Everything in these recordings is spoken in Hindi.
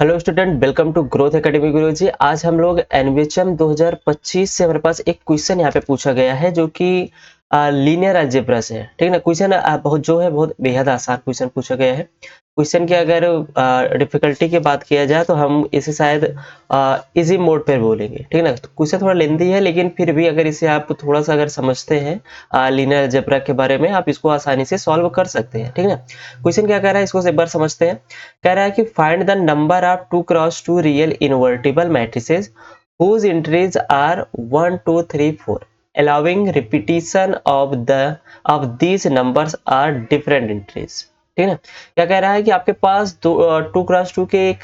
Hello student, welcome to growth academy Guruji. आज हम लोग एनवीएचएम 2025 से हमारे पास एक क्वेश्चन यहाँ पे पूछा गया है जो कि लीनियर अलजेब्रा से है। ठीक है ना। क्वेश्चन बहुत बेहद आसान क्वेश्चन पूछा गया है। क्वेश्चन की अगर डिफिकल्टी की बात किया जाए तो हम इसे शायद इजी मोड पर बोलेंगे। ठीक है ना। तो क्वेश्चन थोड़ा लेंथी है, लेकिन फिर भी अगर इसे आप थोड़ा सा अगर समझते हैं लीनियर अलजेब्रा के बारे में, आप इसको आसानी से सॉल्व कर सकते हैं। ठीक है ना। क्वेश्चन क्या कह रहा है, इसको एक बार समझते हैं। कह रहा है कि find the number of 2x2 real invertible matrices whose entries are 1 2 3 4 allowing repetition of these numbers are different entries। ठीक है ना। क्या कह रहा है कि आपके पास 2x2 के एक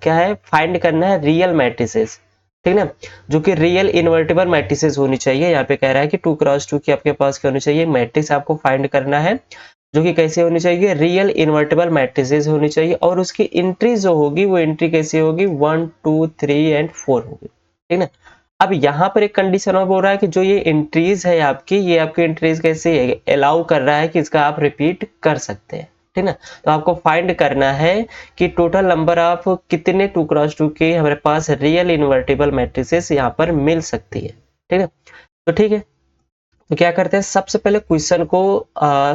क्या है, फाइंड करना है रियल मैट्रिसेस। ठीक है ना। जो कि रियल इन्वर्टिबल मैट्रिसेस होनी चाहिए। यहाँ पे कह रहा है कि 2x2 की आपके पास क्या होनी चाहिए, मैट्रिक्स आपको फाइंड करना है जो कि कैसे होनी चाहिए, रियल इन्वर्टिबल मैट्रिसेस होनी चाहिए। और उसकी एंट्री जो होगी वो एंट्री कैसी होगी, 1 2 3 एंड 4 होगी। ठीक है। अब यहाँ पर एक कंडीशन और बोल रहा है कि जो ये एंट्रीज है आपकी, ये आपकी एंट्रीज कैसे है, अलाउ कर रहा है कि इसका आप रिपीट कर सकते हैं। ठीक है ना। तो आपको फाइंड करना है कि टोटल नंबर ऑफ कितने 2x2 के हमारे पास रियल इन्वर्टिबल मैट्रिसेस यहाँ पर मिल सकती है। ठीक है। तो ठीक है, तो क्या करते हैं, सबसे पहले क्वेश्चन को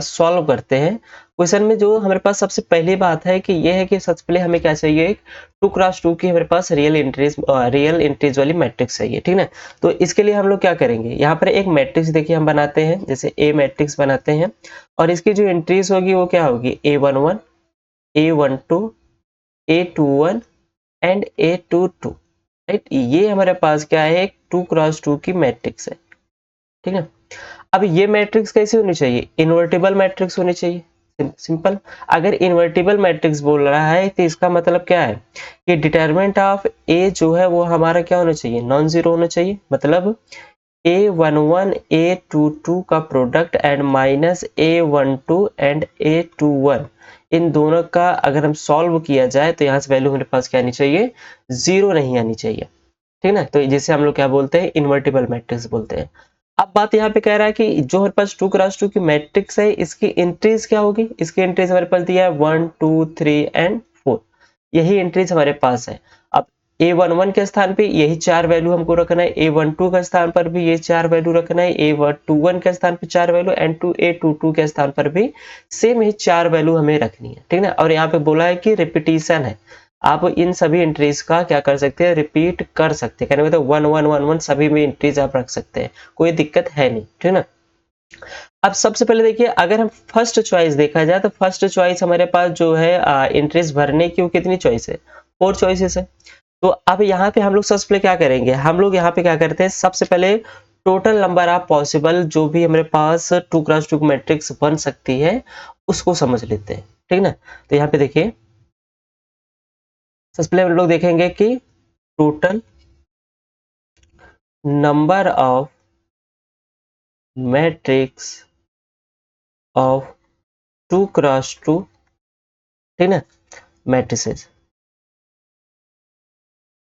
सॉल्व करते हैं। क्वेश्चन में जो हमारे पास सबसे पहली बात है कि ये है कि सबसे पहले हमें क्या चाहिए, एक 2x2 की हमारे पास रियल एंट्रीज वाली मैट्रिक्स चाहिए। ठीक है ना। तो इसके लिए हम लोग क्या करेंगे, यहाँ पर एक मैट्रिक्स देखिए हम बनाते हैं, जैसे ए मैट्रिक्स बनाते हैं। और इसकी जो एंट्रीज होगी वो क्या होगी, A11 A12 A21 and A22। Right, ये हमारे पास क्या है, एक 2x2 की मैट्रिक्स है। ठीक है। अब ये मैट्रिक्स कैसी होनी चाहिए, इन्वर्टिबल मैट्रिक्स होनी चाहिए। सिंपल। अगर इन्वर्टिबल मैट्रिक्स बोल रहा है तो इसका मतलब क्या है कि डिटरमिनेंट ऑफ ए जो है वो हमारा क्या होना चाहिए, नॉन जीरो होना चाहिए। मतलब A11 A22 का product and minus A12 and A21, इन दोनों का अगर हम सॉल्व किया जाए तो यहाँ से वैल्यू मेरे पास क्या आनी चाहिए, जीरो नहीं आनी चाहिए। ठीक है ना। तो जिसे हम लोग क्या बोलते हैं, इन्वर्टिबल मैट्रिक्स बोलते हैं। अब बात यहाँ पे कह रहा है कि जो हमारे पास 2x2 की मैट्रिक्स है, इसकी एंट्रीज क्या होगी, इसकी एंट्रीज हमारे पास दिया है 1 2 3 एंड 4। यही एंट्रीज हमारे पास है। अब A11 के स्थान पे यही चार वैल्यू हमको रखना है, A12 के स्थान पर भी ये चार वैल्यू रखना है, A21 के स्थान पे चार वैल्यू एंड A22 के स्थान पर भी सेम ही चार वैल्यू हमें रखनी है। ठीक है ना। और यहाँ पे बोला है कि रिपीटिशन है, आप इन सभी एंट्रीज का क्या कर सकते हैं, रिपीट कर सकते हैं। कहने मतलब 1 1 1 1 सभी में एंट्रीज आप रख सकते हैं, कोई दिक्कत है नहीं। ठीक है ना। अब सबसे पहले देखिए, अगर हम फर्स्ट चॉइस देखा जाए तो फर्स्ट चॉइस हमारे पास जो है एंट्रीज भरने की, वो कितनी चॉइस है, 4 चॉइसेस है। तो अब यहाँ पे हम लोग सबसे पहले क्या करेंगे, हम लोग यहाँ पे क्या करते हैं, सबसे पहले टोटल नंबर ऑफ पॉसिबल जो भी हमारे पास 2x2 मैट्रिक्स बन सकती है उसको समझ लेते हैं। ठीक है ना। तो यहाँ पे देखिए, सबसे पहले हम लोग देखेंगे कि total number of matrix of 2x2, ठीक ना, मैट्रिसेस।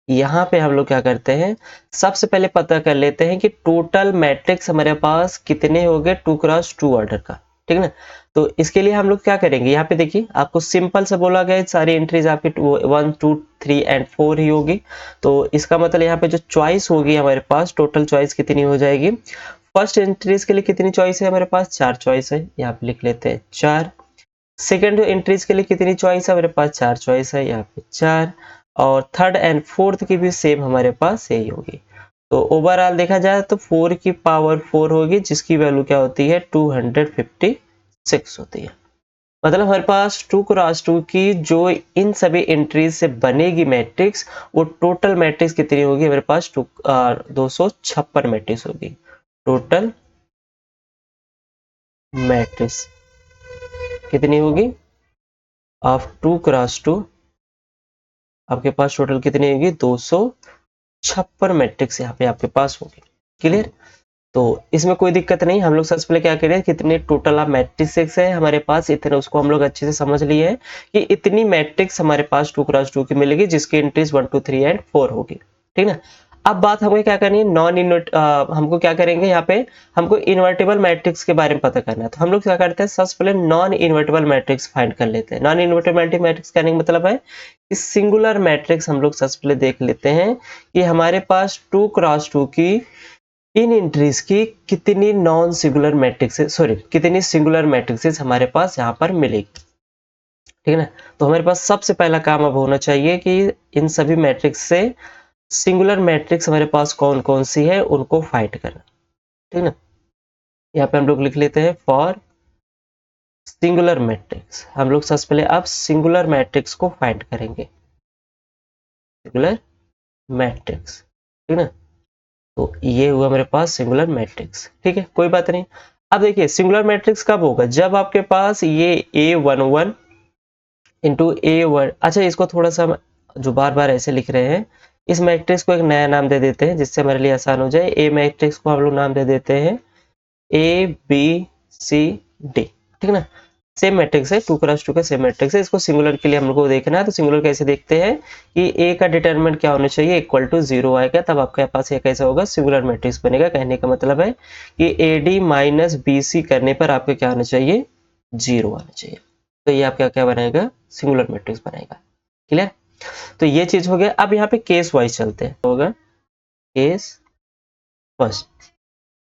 यहाँ पे हम लोग क्या करते हैं, सबसे पहले पता कर लेते हैं कि टोटल मैट्रिक्स हमारे पास कितने हो गए 2x2 ऑर्डर का। ठीक है ना। तो इसके लिए हम लोग क्या करेंगे, यहाँ पे देखिए आपको सिंपल से बोला गया सारी एंट्रीज आपकी 1 2 3 एंड 4 ही होगी। तो इसका मतलब यहाँ पे जो चॉइस होगी हमारे पास, टोटल चॉइस कितनी हो जाएगी, फर्स्ट एंट्रीज के लिए कितनी चॉइस है हमारे पास, 4 चॉइस है, यहाँ पे लिख लेते हैं 4। सेकेंड एंट्रीज के लिए कितनी चॉइस है हमारे पास, 4 चॉइस है, यहाँ पे 4। और थर्ड एंड फोर्थ की भी सेम हमारे पास यही होगी। तो ओवरऑल देखा जाए तो 4 की पावर 4 होगी, जिसकी वैल्यू क्या होती है, 256 होती है। मतलब हमारे पास 2x2 की जो इन सभी एंट्रीज से बनेगी मैट्रिक्स, वो टोटल मैट्रिक्स कितनी होगी हमारे पास, 256 मैट्रिक्स होगी। टोटल मैट्रिक्स कितनी होगी ऑफ 2x2, आपके पास टोटल कितनी होगी, 256 मैट्रिक्स यहाँ पे आपके पास होगी। क्लियर। तो इसमें कोई दिक्कत नहीं, हम लोग सबसे पहले क्या करें, कितने टोटल ऑफ मैट्रिक्स है हमारे पास, इतने उसको हम लोग अच्छे से समझ लिए हैं कि इतनी मैट्रिक्स हमारे पास 2x2 की मिलेगी जिसकी एंट्रीज 1 2 3 एंड 4 होगी। ठीक है ना। अब बात हमें क्या करनी है, हमको क्या करेंगे यहाँ पे, हमको इन्वर्टेबल मैट्रिक्स के बारे में पता करना है। तो हम लोग क्या करते हैं, सबसे पहले नॉन इन्वर्टेबल मैट्रिक्स फाइंड कर लेते हैं। नॉन इन्वर्टेबल मैट्रिक्स करने का मतलब है कि सिंगुलर मैट्रिक्स हम लोग सबसे पहले देख लेते हैं कि हमारे पास 2x2 की इन एंट्रीज की कितनी नॉन सिंगुलर मैट्रिक्सेस, सॉरी कितनी सिंगुलर मैट्रिक्सेस हमारे पास यहाँ पर मिलेगी। ठीक है ना। तो हमारे पास सबसे पहला काम अब होना चाहिए कि इन सभी मैट्रिक्स से सिंगुलर मैट्रिक्स हमारे पास कौन कौन सी है उनको फाइंड करना। ठीक है ना। यहाँ पे हम लोग लिख लेते हैं फॉर सिंगुलर मैट्रिक्स। हम लोग सबसे पहले अब सिंगुलर मैट्रिक्स को फाइंड करेंगे, सिंगुलर मैट्रिक्स। ठीक है ना। तो ये हुआ मेरे पास सिंगुलर मैट्रिक्स। ठीक है, कोई बात नहीं। अब देखिए सिंगुलर मैट्रिक्स कब होगा, जब आपके पास ये A11 इंटू A1, अच्छा इसको थोड़ा सा जो बार बार ऐसे लिख रहे हैं, इस मैट्रिक्स को एक नया नाम दे देते हैं जिससे हमारे लिए आसान हो जाए। ए मैट्रिक्स को हम लोग नाम दे देते हैं ABCD। ठीक ना। सेम मैट्रिक्स है, 2x2 का सेम मैट्रिक्स है। इसको सिंगुलर के लिए हम लोग को देखना है। तो सिंगुलर कैसे देखते हैं कि A का डिटरमिनेंट क्या होना चाहिए, इक्वल टू 0 आएगा, तब आपके पास ये कैसा होगा, सिंगुलर मैट्रिक्स बनेगा। कहने का मतलब है कि AD माइनस BC करने पर आपको क्या आना चाहिए, 0 आना चाहिए। तो ये आपका क्या बनाएगा, सिंगुलर मैट्रिक्स बनाएगा। क्लियर। तो ये चीज हो गया। अब यहाँ पे केस वाइज चलते हैं। होगा केस फर्स्ट,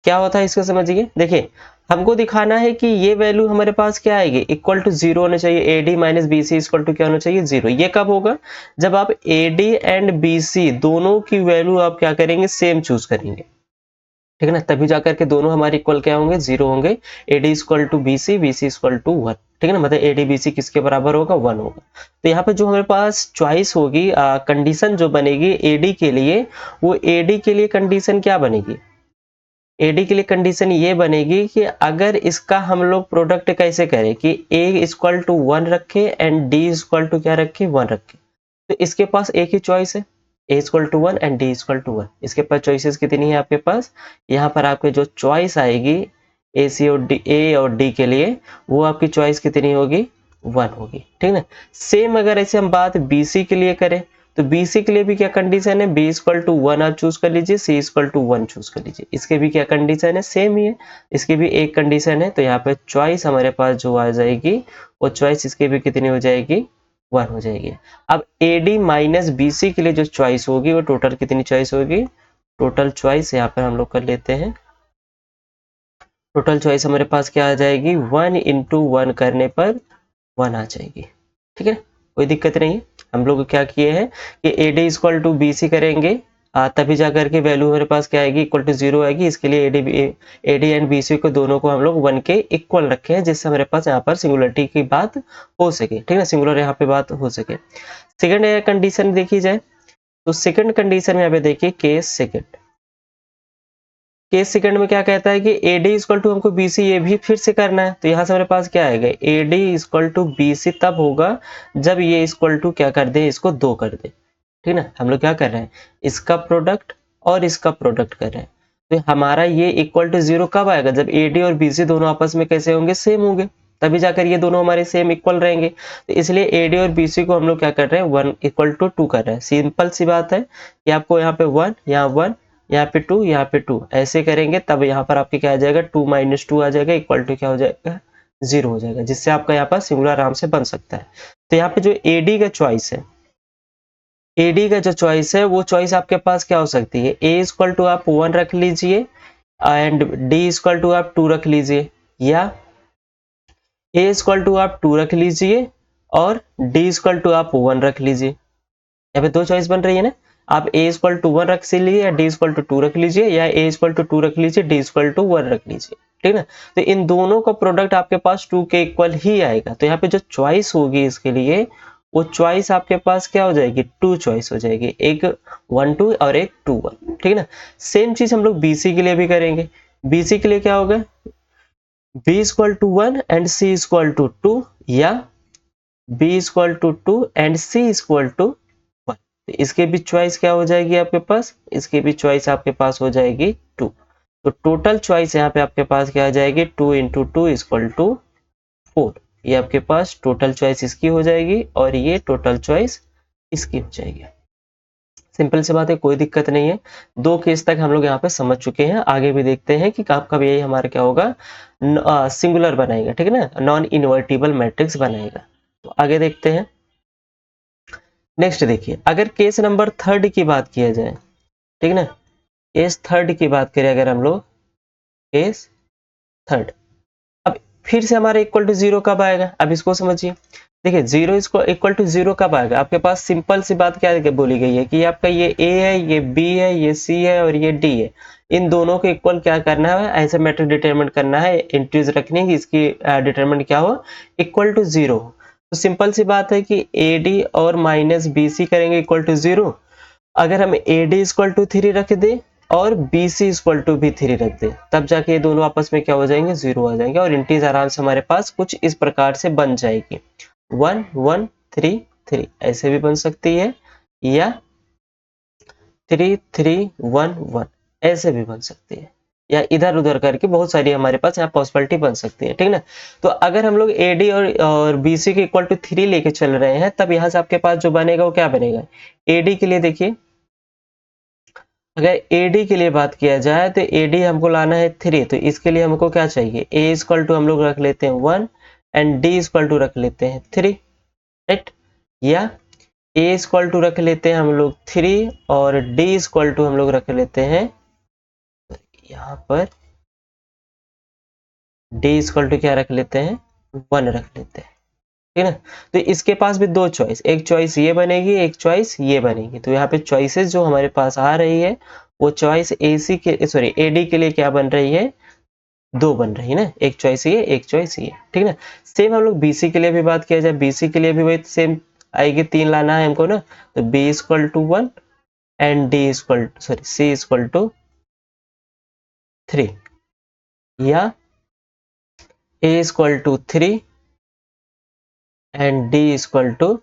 क्या होता है इसको समझिए। देखिए हमको दिखाना है कि ये वैल्यू हमारे पास क्या आएगी, इक्वल टू 0 होना चाहिए। AD minus BC equal to क्या होना चाहिए, 0। ये कब होगा, जब आप AD एंड BC दोनों की वैल्यू आप क्या करेंगे, सेम चूज करेंगे। ठीक है ना, तभी जाकर के दोनों हमारे इक्वल क्या होंगे, 0 होंगे। AD equal to BC, BC equal to 1। ठीक है ना, मतलब AD BC किसके बराबर होगा, 1 होगा। तो यहाँ पे जो हमारे पास चॉइस होगी, कंडीशन जो बनेगी AD के लिए, वो AD के लिए कंडीशन क्या बनेगी, AD के लिए कंडीशन ये बनेगी कि अगर इसका हम लोग प्रोडक्ट कैसे करें कि A इक्वल टू 1 रखे एंड D इक्वल टू क्या रखे, 1 रखे। तो इसके पास एक ही चॉइस है, A equal to 1 and D equal to 1। इसके पास चॉइसेस कितनी है आपके पास, यहाँ पर आपके जो चॉइस आएगी A और D के लिए, वो आपकी चॉइस कितनी होगी, 1 होगी। ठीक है। सेम अगर ऐसे हम बात BC के लिए करें, तो BC के लिए भी क्या कंडीशन है, B इक्वल टू 1 आप चूज कर लीजिए, C इक्वल टू 1 चूज कर लीजिए। इसके भी क्या कंडीशन है, सेम ही है। इसकी भी एक कंडीशन है। तो यहाँ पे चॉइस हमारे पास जो आ जाएगी, वो चॉइस इसकी भी कितनी हो जाएगी, 1 हो जाएगी। अब AD माइनस BC के लिए जो चॉइस होगी, वो टोटल कितनी चॉइस होगी, टोटल चॉइस यहाँ पर हम लोग कर लेते हैं। टोटल चॉइस हमारे पास क्या आ जाएगी, 1 इंटू 1 करने पर 1 आ जाएगी। ठीक है, कोई दिक्कत नहीं है। हम लोग क्या किए हैं कि AD इक्वल टू BC करेंगे, तभी जाकर के वैल्यू हमारे पास क्या आएगी, इक्वल टू 0 आएगी। इसके लिए AD एंड BC को दोनों को हम लोग 1 के इक्वल रखे हैं, जिससे हमारे पास यहाँ पर सिंगुलरिटी की बात हो सके। ठीक है, सिंगुलर यहाँ पे बात हो सके। सेकंड कंडीशन देखी जाए, तो सेकंड कंडीशन में यहाँ पे देखिए केस सेकंड में क्या कहता है कि AD इक्वल टू हमको BC ये भी फिर से करना है। तो यहाँ से हमारे पास क्या आएगा, AD इक्वल टू BC तब होगा जब ये इक्वल टू क्या कर दे, इसको 2 कर दे। ठीक ना, हम लोग क्या कर रहे हैं, इसका प्रोडक्ट और इसका प्रोडक्ट कर रहे हैं। तो हमारा ये इक्वल टू 0 कब आएगा, जब AD और BC दोनों आपस में कैसे होंगे, सेम होंगे, तभी जाकर ये दोनों हमारे सेम इक्वल रहेंगे। तो इसलिए AD और BC को हम लोग क्या कर रहे हैं, 1 इक्वल टू 2 कर रहे हैं। सिंपल सी बात है कि आपको यहाँ पे 1, यहाँ 1, यहाँ पे 2, यहाँ पे 2 ऐसे करेंगे, तब यहाँ पर आपके क्या आ जाएगा, 2 माइनस 2 आ जाएगा, इक्वल टू क्या हो जाएगा, 0 हो जाएगा, जिससे आपका यहाँ पर सिंगुलर आराम से बन सकता है। तो यहाँ पे जो AD का चॉइस है, AD का जो चॉइस है, वो चॉइस आपके पास क्या हो सकती है, A इक्वल टू आप 1 रख लीजिए एंड D इक्वल टू आप 2 रख लीजिए, या A इक्वल टू आप 2 रख लीजिए और D इक्वल टू आप 1 रख लीजिए। यहाँ पे दो चॉइस बन रही है ना, आप A इक्वल टू 1 रख लीजिए या D इक्वल टू 2 रख लीजिए, या A इक्वल टू 2 रख लीजिए, D इक्वल टू 1 रख लीजिए। ठीक है ना। तो इन दोनों का प्रोडक्ट आपके पास 2 के इक्वल ही आएगा। तो यहाँ पे जो चॉइस होगी इसके लिए, वो चॉइस आपके पास क्या हो जाएगी, 2 चॉइस हो जाएगी, एक 1 2 और एक 2 1। ठीक है ना। सेम चीज हम लोग BC के लिए भी करेंगे। BC के लिए क्या होगा, B equal to 1 and C equal to 2, या B equal to 2 and C equal to 1। तो इसके भी चॉइस क्या हो जाएगी आपके पास, इसके भी चॉइस आपके पास हो जाएगी 2। तो टोटल चॉइस यहाँ पे आपके पास क्या आ जाएगी, 2 इंटू 2 इक्वल टू 4। ये आपके पास टोटल चॉइस इसकी हो जाएगी और ये टोटल चॉइस इसकी हो जाएगी। सिंपल सी बात है, कोई दिक्कत नहीं है। 2 केस तक हम लोग यहाँ पे समझ चुके हैं। आगे भी देखते हैं कि कब कब ये हमारा क्या होगा, सिंगुलर बनाएगा, ठीक है ना, नॉन इन्वर्टिबल मैट्रिक्स बनाएगा। तो आगे देखते हैं। नेक्स्ट देखिए, अगर केस नंबर थर्ड की बात किया जाए, ठीक है ना, केस थर्ड की बात करें अगर हम लोग, केस थर्ड, अब फिर से हमारा इक्वल टू जीरो कब आएगा, अब इसको समझिए। देखिए जीरो इसको इक्वल टू जीरो कब आएगा, आपके पास सिंपल सी बात क्या बोली गई है कि आपका ये ए है, ये बी है, ये सी है और ये डी है, इन दोनों को इक्वल क्या करना है, ऐसे मैट्रिक्स डिटरमिनेट करना है, एंट्रीज रखनी है कि इसकी डिटरमिनेंट क्या हो, इक्वल टू जीरो। तो सिंपल सी बात है कि ए डी और माइनस बी सी करेंगे इक्वल टू जीरो। अगर हम A D equal to three रख दें और बी सी इक्वल टू भी थ्री रख दें, तब जाके ये दोनों आपस में क्या हो जाएंगे, जीरो आ जाएंगे और इंटीज आराम से हमारे पास कुछ इस प्रकार से बन जाएगी, 1 1 3 3 ऐसे भी बन सकती है, या 3 3 1 1 ऐसे भी बन सकती है, या इधर उधर करके बहुत सारी हमारे पास यहाँ पॉसिबिलिटी बन सकती है, ठीक ना। तो अगर हम लोग ए डी और बी सी के इक्वल टू थ्री लेके चल रहे हैं, तब यहाँ से आपके पास जो बनेगा वो क्या बनेगा, ए डी के लिए देखिए, अगर ए डी के लिए बात किया जाए तो ए डी हमको लाना है थ्री, तो इसके लिए हमको क्या चाहिए, ए इक्वल टू हम लोग रख लेते हैं one and D equal to रख लेते हैं थ्री, राइट, या ए इक्वल टू रख लेते हैं हम लोग थ्री और डी इक्वल टू हम लोग रख लेते हैं यहाँ पर, डी इक्वल टू क्या रख लेते हैं, वन रख लेते हैं, ठीक है ना। तो इसके पास भी दो चॉइस, एक चॉइस ये बनेगी, एक चॉइस ये बनेगी। तो यहाँ पे चॉइसेस जो हमारे पास आ रही है वो चॉइस ए सी के सॉरी ए डी के लिए क्या बन रही है, दो बन रही है ना, एक चॉइस ये एक चॉइस ये, ठीक है ना। सेम हम लोग बी सी के लिए भी बात किया जाए, बी सी के लिए भी वही सेम आएगी, तीन लाना है हमको ना, तो B equal to one and D equal sorry C equal to three, या A equal to three and D equal to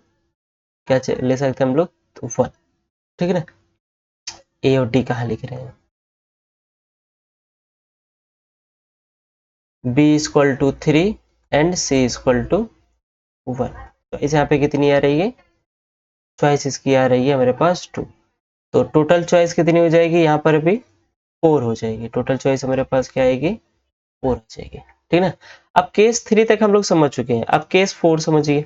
क्या ले सकते हैं हम लोग, तो वन, ठीक है ना। ए और डी कहाँ लिख रहे हैं, B equal to three and C equal to one. तो इस यहाँ पे कितनी आ रही है, चॉइस इसकी आ रही है हमारे पास टू, तो टोटल चॉइस कितनी हो जाएगी, यहाँ पर भी फोर हो जाएगी, टोटल चॉइस हमारे पास क्या आएगी, फोर आ जाएगी, ठीक है ना। अब केस थ्री तक हम लोग समझ चुके हैं, अब केस फोर समझिए।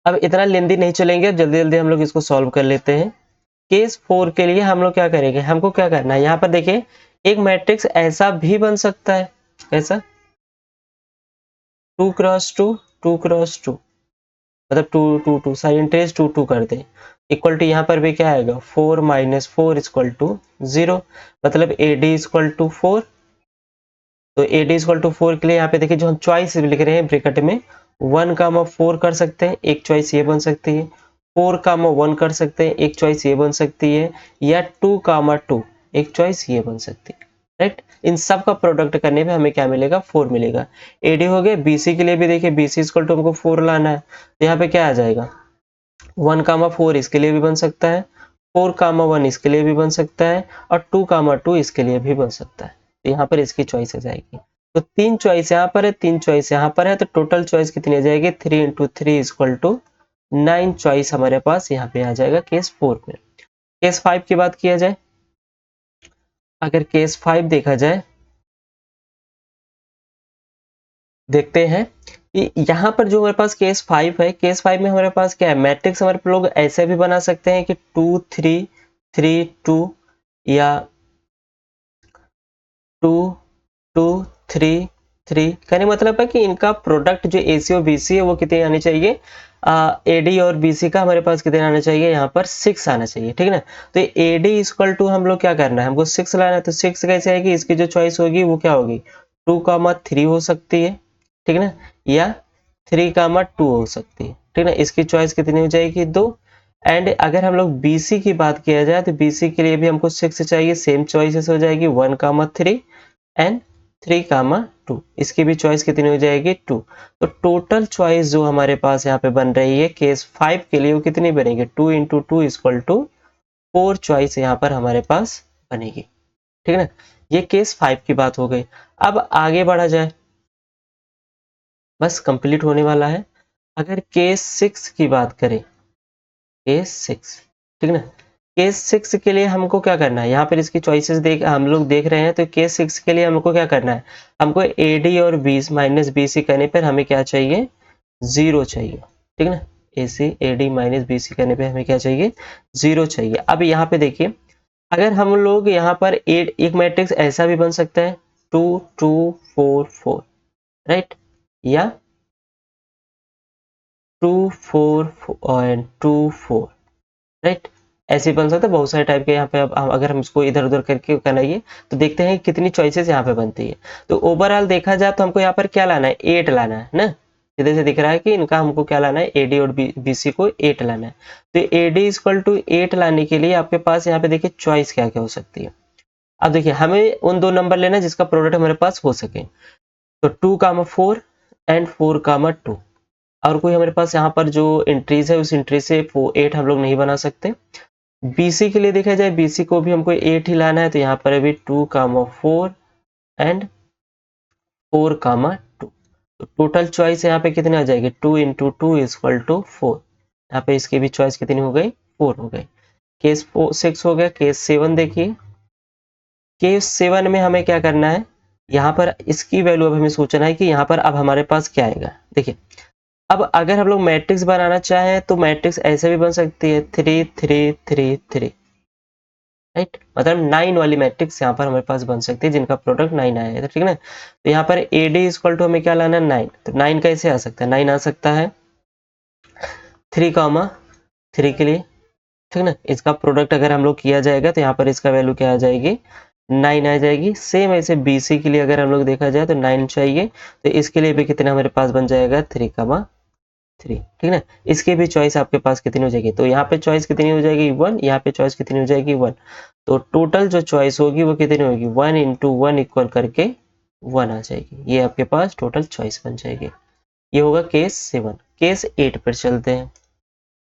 अब इतना लेंदी नहीं चलेंगे, जल्दी जल्दी हम लोग इसको सॉल्व कर लेते हैं। केस फोर के लिए हम लोग क्या करेंगे, हमको क्या करना है, यहाँ पर देखिए एक मैट्रिक्स ऐसा भी बन सकता है, ऐसा 2 क्रॉस 2 2 क्रॉस 2, मतलब 2 2 2 साइन ट्रेस 2 2 कर दे, इक्वल टू यहाँ पर भी क्या आएगा 4 माइनस फोर इक्वल टू 0, मतलब ए डी इक्वल टू 4। तो ए डी इक्वल टू 4 के लिए यहाँ पे देखिए जो हम चॉइस लिख रहे हैं ब्रैकेट में, 1 कामा 4 कर सकते हैं, एक चॉइस ये बन सकती है, 4 कामा 1 कर सकते हैं, एक चॉइस ये बन सकती है, या 2 कामा 2 एक चॉइस ये बन सकती है, राइट। इन सब का प्रोडक्ट करने पे हमें क्या मिलेगा, 4 मिलेगा। एडी हो गया, बीसी के लिए भी देखिए, बीसी इक्वल टू हमको 4 लाना है, तो यहाँ पे क्या आ जाएगा 1 कामा 4 इसके लिए भी बन सकता है, 4 कामा 1 इसके लिए भी बन सकता है, और 2 कामा 2 इसके लिए भी बन सकता है। तो यहाँ पर इसकी चॉइस आ जाएगी। तो तीन चॉइस यहाँ पर है, तीन चॉइस यहाँ पर है, तो टोटल चॉइस कितनी आ जाएगी, 3 into three equal to 9 choice हमारे पास यहाँ पे आ जाएगा केस 4 में। केस 5 की बात किया जाए, अगर केस 5 देखा जाए, देखते हैं कि यहाँ पर जो हमारे पास केस 5 है, केस 5 में हमारे पास क्या है, मैट्रिक्स हमारे लोग ऐसे भी बना सकते हैं कि 2 3 3 2, या 2 2 3 3, कहने मतलब है कि इनका प्रोडक्ट जो एसी और बीसी है वो कितने आने चाहिए, एडी और बीसी का हमारे पास कितने आना चाहिए, यहाँ पर 6 आना चाहिए, ठीक है ना। तो एडी इक्वल टू हम लोग क्या करना है, हमको 6 लाना है, तो 6 कैसे आएगी, इसकी जो चॉइस होगी वो क्या होगी, 2 कामा 3 हो सकती है, ठीक है ना, या 3 कामा 2 हो सकती है, ठीक है ना। इसकी चॉइस कितनी हो जाएगी, 2। एंड अगर हम लोग बीसी की बात किया जाए, तो बीसी के लिए भी हमको 6 चाहिए, सेम चॉइसेस हो जाएगी 1 कामा 3 एंड 3 कामा 2, इसकी भी चॉइस कितनी हो जाएगी, 2। तो टोटल चॉइस जो हमारे पास यहाँ पे बन रही है केस 5 के लिए वो कितनी बनेगी, 2 into two equal to 4 choice यहाँ पर हमारे पास बनेगी, ठीक है ना। ये केस 5 की बात हो गई। अब आगे बढ़ा जाए, बस कंप्लीट होने वाला है। अगर केस 6 की बात करें, केस 6, ठीक है ना, केस 6 के लिए हमको क्या करना है, यहाँ पर इसकी चॉइसेस हम लोग देख रहे हैं। तो केस 6 के लिए हमको क्या करना है, हमको AD और माइनस BC करने पर हमें क्या चाहिए, 0 चाहिए, ठीक है ना। AC AD माइनस BC करने पे हमें क्या चाहिए, 0 चाहिए। अब यहाँ पे देखिए, अगर हम लोग यहाँ पर एक मैट्रिक्स ऐसा भी बन सकता है 2 2 4 4, राइट, या 2 4 और 2 4, राइट, ऐसे बन सकता है। बहुत सारे टाइप के यहाँ पे अब अगर हम इसको इधर उधर करके बनाइए तो देखते हैं कितनी चॉइसेस यहाँ पे बनती है। तो ओवरऑल देखा जाए तो हमको यहाँ पर क्या लाना है, 8 लाना है ना। सीधे से दिख रहा है कि इनका हमको क्या लाना है, AD और BC को 8 लाना है। तो AD इक्वल टू 8 लाने के लिए आपके पास यहाँ पे देखिए चॉइस क्या क्या हो सकती है। अब देखिए हमें उन दो नंबर लेना है जिसका प्रोडक्ट हमारे पास हो सके। तो 2, 4 एंड 4, 2, और कोई हमारे पास यहाँ पर जो एंट्रीज है उस एंट्री से 8 हम लोग नहीं बना सकते। BC के लिए देखा जाए, BC को भी हमको 8 ही लाना है। तो यहाँ पर अभी 2, 4 एंड 4, 2। तो टोटल चॉइस यहाँ पे कितनी आ जाएगी, 2 इंटू 2 इक्वल टू 4। यहाँ पे इसकी भी चॉइस कितनी हो गई, 4 हो गई। केस 6 हो गया। केस 7 देखिए, केस 7 में हमें क्या करना है, यहाँ पर इसकी वैल्यू अब हमें सोचना है कि यहाँ पर अब हमारे पास क्या आएगा। देखिए अब अगर हम लोग मैट्रिक्स बनाना चाहें तो मैट्रिक्स ऐसे भी बन सकती है 3 3 3 3, राइट, मतलब 9 वाली मैट्रिक्स यहाँ पर हमारे पास बन सकती है जिनका प्रोडक्ट 9 आया है, ठीक है ना। तो यहाँ पर AD इक्वल टू हमें क्या लाना है, 9। तो 9 कैसे आ सकता है, 9 आ सकता है 3, 3 के लिए, ठीक है ना। इसका प्रोडक्ट अगर हम लोग किया जाएगा तो यहाँ पर इसका वैल्यू क्या आ जाएगी, 9 आ जाएगी। सेम ऐसे BC के लिए अगर हम लोग देखा जाए तो 9 चाहिए। तो इसके लिए भी कितना हमारे पास बन जाएगा, 3, 3, ठीक है ना। इसकी भी चॉइस आपके पास कितनी हो जाएगी, तो यहाँ पे चॉइस कितनी हो जाएगी, 1, यहाँ पे चॉइस कितनी हो जाएगी, 1। तो टोटल जो चॉइस होगी वो कितनी होगी, 1 इंटू 1 इक्वल करके 1 आ जाएगी। ये आपके पास टोटल चॉइस बन जाएगी। ये होगा केस 7। केस 8 पर चलते हैं।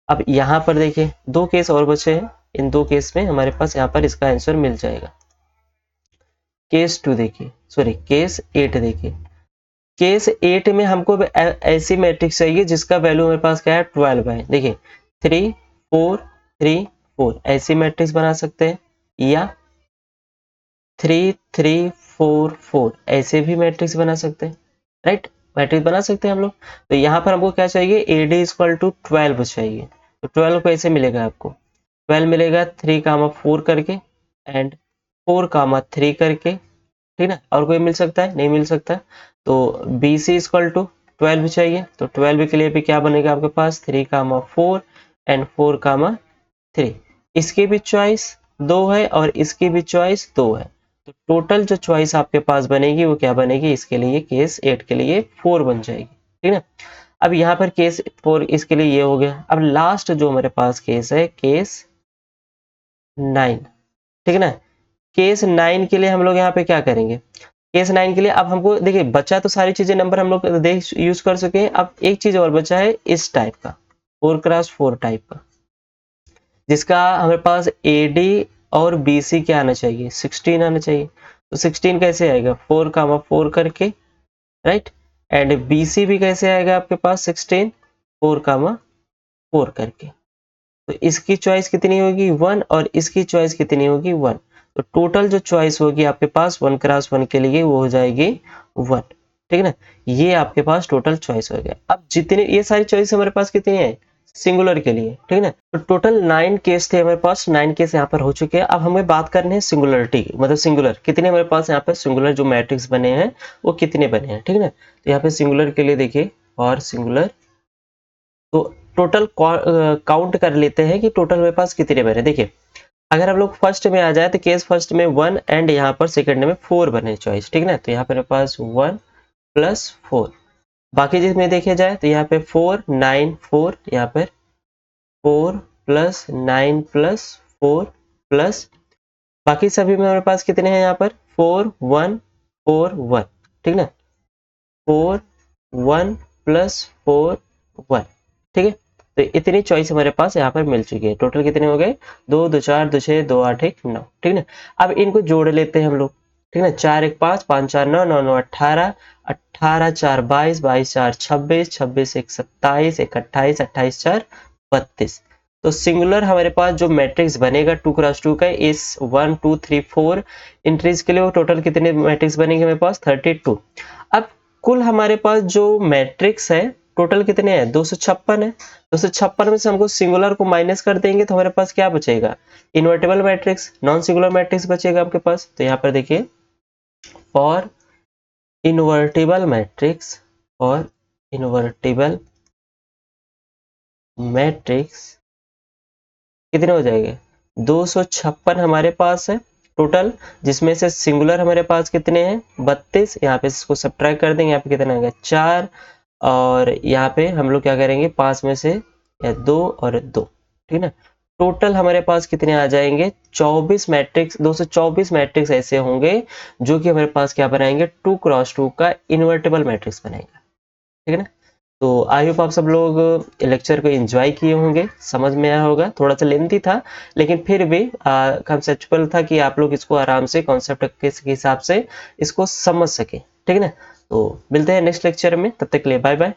अब यहाँ पर देखिए दो केस और बचे हैं। इन दो केस में हमारे पास यहाँ पर इसका आंसर मिल जाएगा। केस 2 देखिए, सॉरी केस 8 देखिए। केस 8 में हमको ऐसी मैट्रिक्स चाहिए जिसका वैल्यू हमारे पास क्या है, 12 है। देखिए 3 4 3 4 ऐसी मैट्रिक्स बना सकते हैं, या 3 3 4 4 ऐसे भी मैट्रिक्स बना सकते हैं, राइट, मैट्रिक्स बना सकते हैं हम लोग। तो यहाँ पर हमको क्या चाहिए, AD इक्वल टू 12 चाहिए। तो 12 कैसे मिलेगा आपको, 12 मिलेगा 3, 4 करके एंड 4, 3 करके, ठीक ना। और कोई मिल सकता है, नहीं मिल सकता। तो BC इक्वल टू 12 चाहिए। तो 12 के लिए भी क्या बनेगा आपके पास, 3, 4 एंड 4, 3। इसकी भी चॉइस 2 है और इसकी भी चॉइस 2 है। तो टोटल जो चॉइस आपके पास बनेगी वो क्या बनेगी, इसके लिए केस 8 के लिए 4 बन जाएगी, ठीक है। अब यहाँ पर केस 4 इसके लिए ये हो गया। अब लास्ट जो हमारे पास केस है, केस 9, ठीक है ना। केस 9 के लिए हम लोग यहाँ पे क्या करेंगे, केस 9 के लिए अब हमको देखिए बचा तो सारी चीजें नंबर हम लोग देख यूज कर सके हैं। अब एक चीज और बचा है इस टाइप का, 4x4 टाइप का, जिसका हमारे पास AD और BC क्या आना चाहिए, 16 आना चाहिए। तो 16 कैसे आएगा, 4, 4 करके, राइट, एंड BC भी कैसे आएगा आपके पास 16, 4, 4 करके। तो इसकी चॉइस कितनी होगी, 1, और इसकी चॉइस कितनी होगी, 1। तो टोटल जो चॉइस होगी आपके पास 1x1 के लिए वो हो जाएगी 1, ठीक है ना। ये आपके पास टोटल चॉइस हो गया। अब जितने ये सारी चॉइस हमारे पास कितनी है, सिंगुलर के लिए, ठीक है ना। तो टोटल 9 केस थे हमारे पास, 9 केस यहाँ पर हो चुके हैं। अब हमें बात करनी है सिंगुलरिटी, मतलब सिंगुलर कितने हमारे पास यहाँ पर सिंगुलर जो मैट्रिक्स बने हैं वो कितने बने हैं, ठीक है ना। तो यहाँ पे सिंगुलर के लिए देखिए, और सिंगुलर तो टोटल काउंट कर लेते हैं कि टोटल मेरे पास कितने बने। देखिए अगर हम लोग फर्स्ट में आ जाए तो केस फर्स्ट में 1 एंड यहाँ पर सेकंड में 4 बने चॉइस, ठीक है ना। तो यहाँ पर मेरे पास 1 + 4। बाकी जिसमें देखे जाए तो यहाँ पे 4 9 4, यहाँ पर 4 + 9 + 4 प्लस बाकी सभी में हमारे पास कितने हैं, यहाँ पर 4 1 4 1, ठीक ना। 4 1 + 4 1, ठीक है। तो इतनी चॉइस हमारे पास यहाँ पर मिल चुकी है। टोटल कितने हो गए, 2 2 4 2 6 2 8 1 9, ठीक है। अब इनको जोड़ लेते हैं हम लोग, ठीक है। 4 1 5 5 4 9 9 9 18 18 4 22 22 4 26 26 1 27 1 28 28 4 32। तो सिंगुलर हमारे पास जो मैट्रिक्स बनेगा 2x2 का इस 1 2 3 4 एंट्रीज के लिए वो टोटल कितने मैट्रिक्स बनेंगे हमारे पास 32। अब कुल हमारे पास जो मैट्रिक्स है टोटल कितने हैं 256 है। 256 में से हमको सिंगुलर को माइनस कर देंगे तो हमारे पास क्या बचेगा invertible matrix non singular matrix बचेगा आपके पास। तो यहाँ पर देखिए फॉर इन्वर्टेबल मैट्रिक्स और इन्वर्टेबल मैट्रिक्स कितने हो जाएंगे 256 हमारे पास है टोटल, जिसमें से सिंगुलर हमारे पास कितने हैं 32। यहाँ पे इसको सब्ट्रैक्ट कर देंगे, यहाँ पे कितना आएगा 4 और यहाँ पे हम लोग क्या करेंगे 5 में से 2 और 2, ठीक है। टोटल हमारे पास कितने आ जाएंगे 24 मैट्रिक्स 224 मैट्रिक्स ऐसे होंगे जो कि हमारे पास क्या बनाएंगे 2x2 का इन्वर्टेबल मैट्रिक्स बनाएगा, ठीक है ना। तो आई होप आप सब लोग लेक्चर को एंजॉय किए होंगे, समझ में आया होगा। थोड़ा सा लेंथी था लेकिन फिर भी कंसेप्चुअल था कि आप लोग इसको आराम से कॉन्सेप्ट के हिसाब से इसको समझ सके, ठीक है ना। तो मिलते हैं नेक्स्ट लेक्चर में, तब तक के लिए बाय बाय।